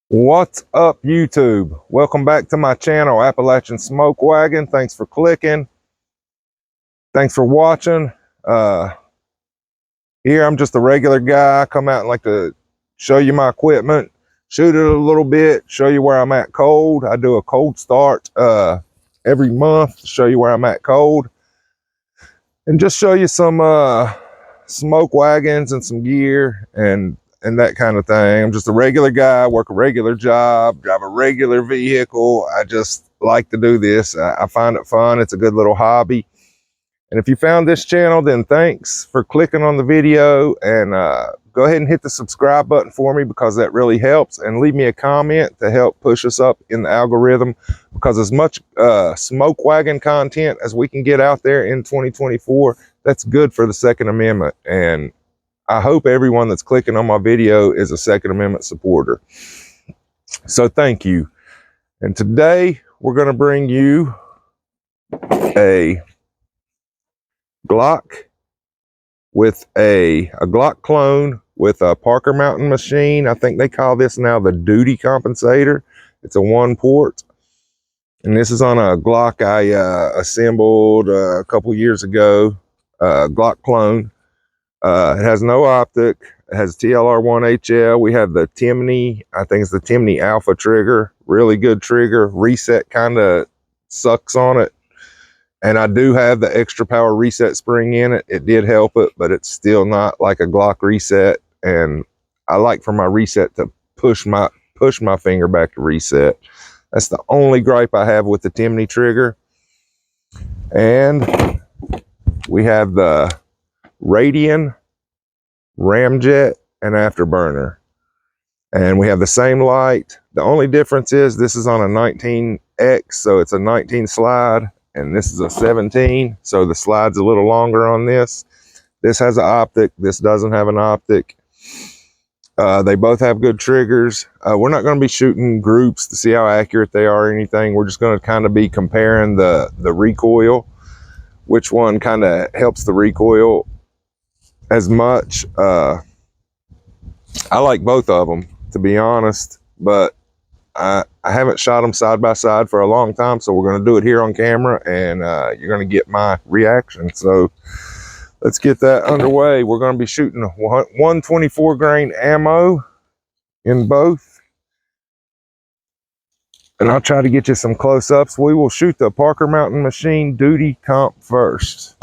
What's up, YouTube? Welcome back to my channel, Appalachian Smokewagon. Thanks for clicking. Thanks for watching. Here I'm just a regular guy. I come out and like to show you my equipment, shoot it a little bit, show you where I'm at cold. I do a cold start every month to show you where I'm at cold, and just show you some smoke wagons and some gear and that kind of thing. I'm just a regular guy, work a regular job, drive a regular vehicle. I just like to do this. I find it fun. It's a good little hobby. And if you found this channel, then thanks for clicking on the video, and go ahead and hit the subscribe button for me, because that really helps, and leave me a comment to help push us up in the algorithm, because as much smoke wagon content as we can get out there in 2024, that's good for the Second Amendment. And I hope everyone that's clicking on my video is a Second Amendment supporter. So thank you. And today we're going to bring you a Glock with a Glock clone with a Parker Mountain machine. I think they call this now the duty compensator. It's a one port. And this is on a Glock I assembled a couple years ago, Glock clone. It has no optic. It has TLR1HL. We have the Timney, I think it's the Timney Alpha trigger. Really good trigger. Reset kind of sucks on it. And I do have the extra power reset spring in it. It did help it, but it's still not like a Glock reset. And I like for my reset to push my finger back to reset. That's the only gripe I have with the Timney trigger. And we have the Radian, ramjet, and afterburner, and we have the same light. The only difference is this is on a 19X, so it's a 19 slide, and this is a 17, so the slide's a little longer on this. This has an optic, this doesn't have an optic. They both have good triggers. We're not going to be shooting groups to see how accurate they are or anything. We're just going to kind of be comparing the recoil, which one kind of helps the recoil as much. I like both of them, to be honest, but I haven't shot them side by side for a long time, so we're going to do it here on camera, and you're going to get my reaction. So let's get that underway. We're going to be shooting 124 grain ammo in both, and I'll try to get you some close-ups. We will shoot the Parker Mountain machine duty comp first.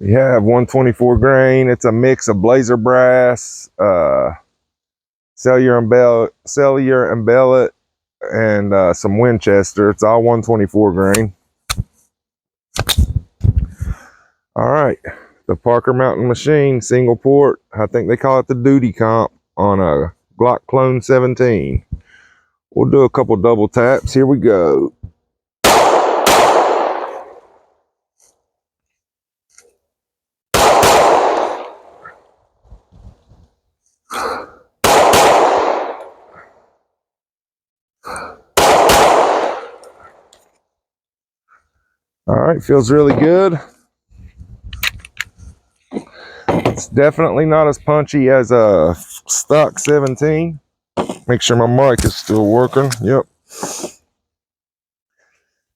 We have 124 grain. It's a mix of blazer brass, cellular and billet, and some Winchester. It's all 124 grain. All right, the Parker Mountain machine, single port. I think they call it the duty comp on a Glock Clone 17. We'll do a couple double taps. Here we go. All right, feels really good. It's definitely not as punchy as a stock 17. Make sure my mic is still working. Yep.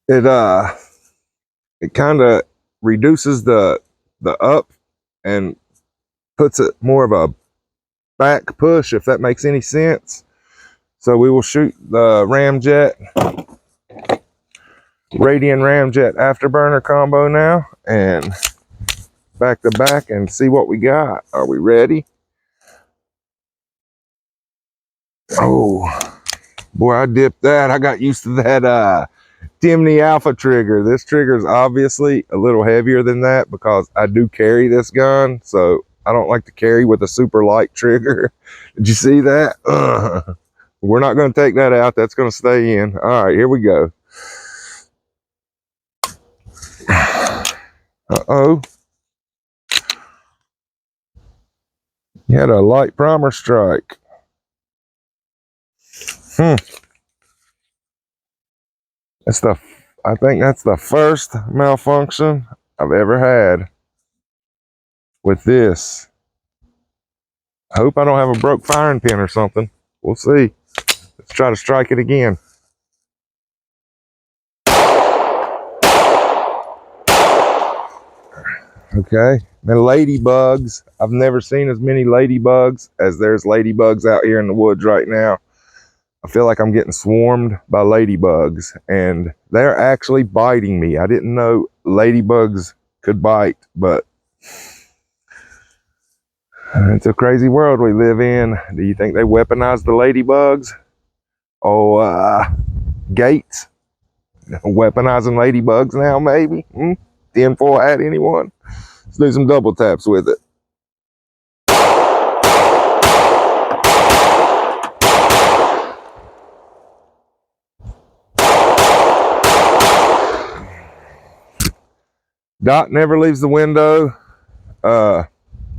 It kind of reduces the up and puts it more of a back push, if that makes any sense. So we will shoot the ramjet, Radian ramjet afterburner combo now, and back to back, and see what we got. Are we ready? Oh boy, I dipped that. I got used to that Timney Alpha trigger. This trigger is obviously a little heavier than that, because I do carry this gun, so I don't like to carry with a super light trigger. Did you see that? We're not going to take that out. That's going to stay in. All right, here we go. Uh-oh. You had a light primer strike. I think that's the first malfunction I've ever had with this. I hope I don't have a broke firing pin or something. We'll see. Let's try to strike it again. Okay, and ladybugs. I've never seen as many ladybugs as there's ladybugs out here in the woods right now. I feel like I'm getting swarmed by ladybugs, and they're actually biting me. I didn't know ladybugs could bite, but it's a crazy world we live in. Do you think they weaponize the ladybugs? Oh, Gates weaponizing ladybugs now, maybe? 10-4 at anyone? Let's do some double taps with it. Dot never leaves the window.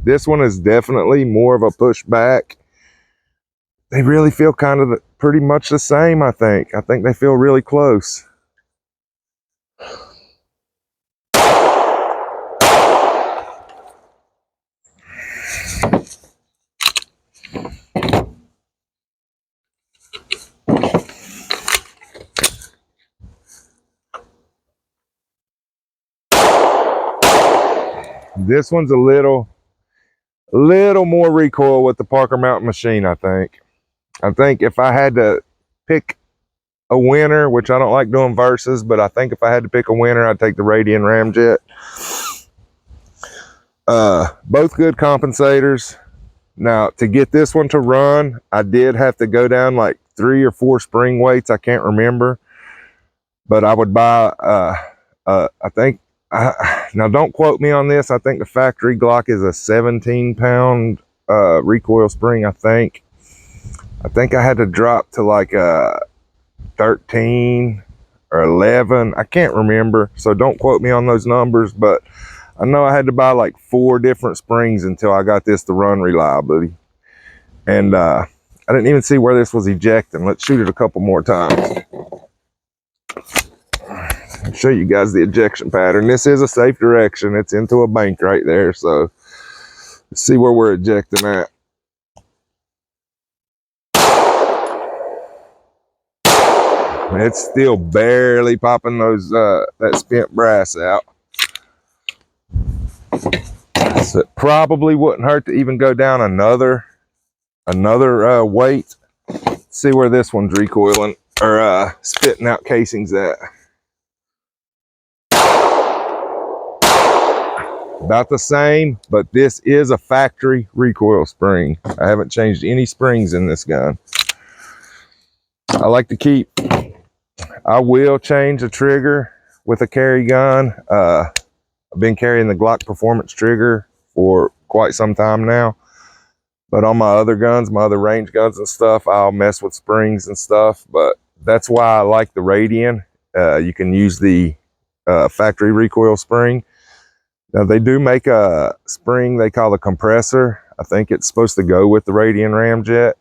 This one is definitely more of a pushback. They really feel kind of pretty much the same, I think. I think they feel really close. This one's a little more recoil with the Parker Mountain machine, I think. I think if I had to pick a winner, which I don't like doing versus, but I think if I had to pick a winner, I'd take the Radian ramjet. Both good compensators. Now, to get this one to run, I did have to go down like 3 or 4 spring weights. I can't remember. But I would buy, I think, now don't quote me on this. I think the factory Glock is a 17-pound recoil spring, I think. I think I had to drop to like 13 or 11. I can't remember. So don't quote me on those numbers. But I know I had to buy like 4 different springs until I got this to run reliably. And I didn't even see where this was ejecting. Let's shoot it a couple more times. I'll show you guys the ejection pattern. This is a safe direction. It's into a bank right there. So let's see where we're ejecting at. It's still barely popping those that spent brass out. So it probably wouldn't hurt to even go down another weight. See where this one's recoiling or spitting out casings at. About the same, but this is a factory recoil spring. I haven't changed any springs in this gun. I like to keep, I will change a trigger with a carry gun. I've been carrying the Glock Performance trigger for quite some time now. But on my other guns, my other range guns and stuff, I'll mess with springs and stuff. But that's why I like the Radian. You can use the factory recoil spring. Now they do make a spring they call a compressor. I think it's supposed to go with the Radian ramjet.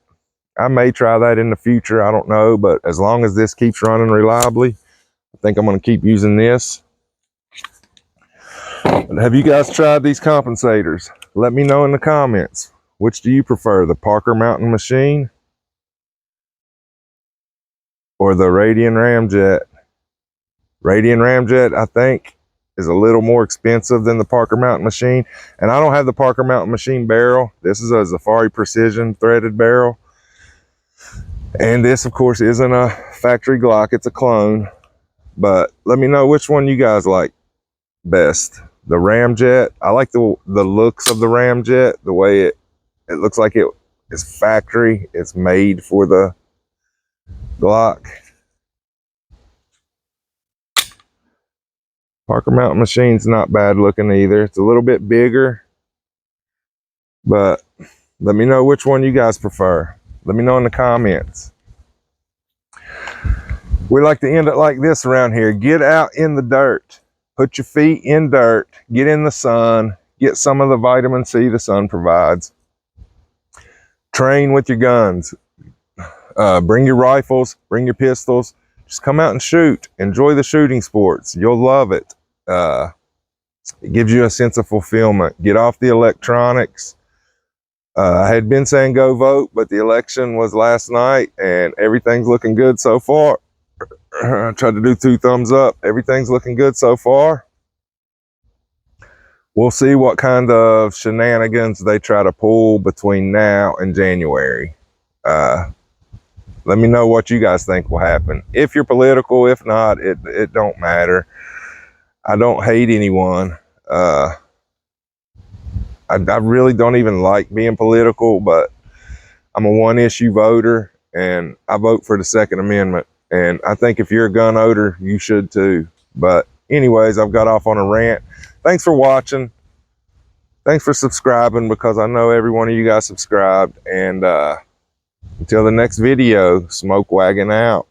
I may try that in the future, I don't know, but as long as this keeps running reliably, I think I'm gonna keep using this. But have you guys tried these compensators? Let me know in the comments. Which do you prefer, the Parker Mountain machine or the Radian ramjet? Radian ramjet, I think, is a little more expensive than the Parker Mountain machine. And I don't have the Parker Mountain machine barrel. This is a Safari Precision threaded barrel. And this, of course, isn't a factory Glock. It's a clone. But let me know which one you guys like best. The ramjet. I like the looks of the ramjet. The way it looks like it is factory. It's made for the Glock. Parker Mountain machine's not bad looking either. It's a little bit bigger, but let me know which one you guys prefer. Let me know in the comments. We like to end it like this around here. Get out in the dirt. Put your feet in dirt. Get in the sun. Get some of the vitamin C the sun provides. Train with your guns. Bring your rifles. Bring your pistols. Just come out and shoot. Enjoy the shooting sports. You'll love it. It gives you a sense of fulfillment. Get off the electronics. I had been saying go vote, but the election was last night and everything's looking good so far. I tried to do 2 thumbs up. Everything's looking good so far. We'll see what kind of shenanigans they try to pull between now and January. Let me know what you guys think will happen. If you're political, if not, it don't matter. I don't hate anyone. I really don't even like being political, but I'm a one-issue voter, and I vote for the Second Amendment. And I think if you're a gun owner, you should too. But anyways, I've got off on a rant. Thanks for watching. Thanks for subscribing, because I know every one of you guys subscribed. And until the next video, Smoke Wagon out.